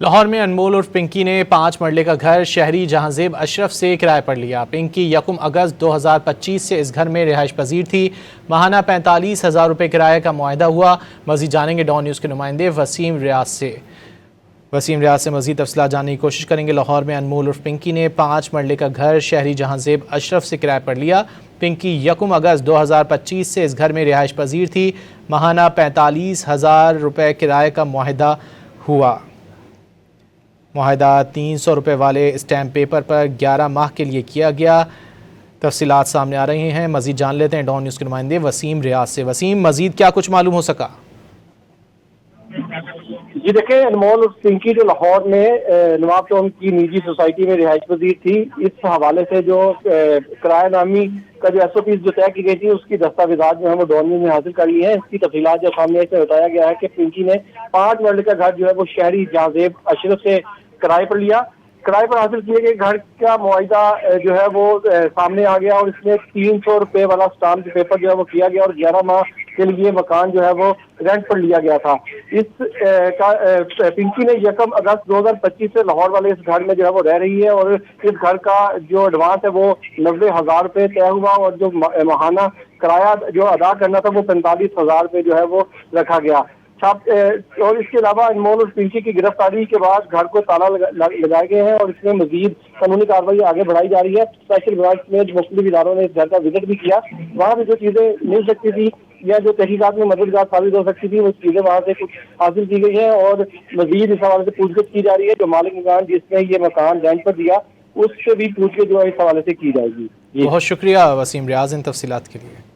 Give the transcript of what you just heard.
लाहौर में अनमोल उर्फ पिंकी ने 5 मरले का घर शहरी जहांजेब अशरफ से किराए पर लिया। पिंकी 1 अगस्त 2025 से इस घर में रिहाइश पजीर थी। माहाना 45,000 रुपये किराए का मुआहदा हुआ। मजीद जानेंगे डॉन न्यूज़ के नुमाइंदे वसीम रियाज से मजीद तफसीलात जानने की कोशिश करेंगे। लाहौर में अनमोल उर्फ पिंकी ने 5 मरले का घर शहरी जहांजेब अशरफ से किराए पर लिया। पिंकी 1 अगस्त 2025 से इस घर में रिहाइश पजीर थी। माहाना 45,000 रुपये किराए का मुआहदा हुआ। मुआहदा 300 रुपये वाले स्टैम्प पेपर पर 11 माह के लिए किया गया। तफसीलात सामने आ रही हैं, मजीद जान लेते हैं डॉन न्यूज़ के नुमाइंदे वसीम रियाज से। वसीम, मजीद क्या कुछ मालूम हो सका? जी देखिए, अनमोल उर्फ पिंकी जो लाहौर में नवाब टाउन की निजी सोसाइटी में रिहाइश पजीर थी, इस हवाले से जो किरायानामी का जो SOP जो तय की गई थी उसकी दस्तावेजात जो है वो डॉन न्यूज़ में हासिल कर ली है। इसकी तफसीलात जो सामने से बताया गया है कि पिंकी ने 5 मरले का घर जो है वो शहरी जहांजेब अशरफ से किराए पर लिया। किराए पर हासिल किए गए घर का मुआहदा जो है वो सामने आ गया और इसमें 300 रुपये वाला स्टाम्प पेपर जो है वो किया गया और 11 माह के लिए मकान जो है वो रेंट पर लिया गया था। पिंकी ने 1 अगस्त 2025 से लाहौर वाले इस घर में जो है वो रह रही है और इस घर का जो एडवांस है वो 90,000 रुपये तय हुआ और जो माहाना किराया जो अदा करना था वो 45,000 रुपये जो है वो रखा गया। और इसके अलावा अनमोल और पिंकी की गिरफ्तारी के बाद घर को ताला लगाए गए हैं और इसमें मजीद कानूनी कार्रवाई आगे बढ़ाई जा रही है। स्पेशल ब्रांच में मुख्तलिफ इदारों ने इस घर का विजिट भी किया। वहाँ भी जो चीजें मिल सकती थी या जो तहकीकात में मददगार साबित हो सकती थी वो चीजें वहाँ से कुछ हासिल की गई है और मजीद इस हवाले से पूछताछ की जा रही है। जो मालिक मकान जिसने ये मकान रेंट पर दिया उससे भी पूछताछ जो है इस हवाले से की जाएगी। बहुत शुक्रिया वसीम रियाज इन तफसीलात के लिए।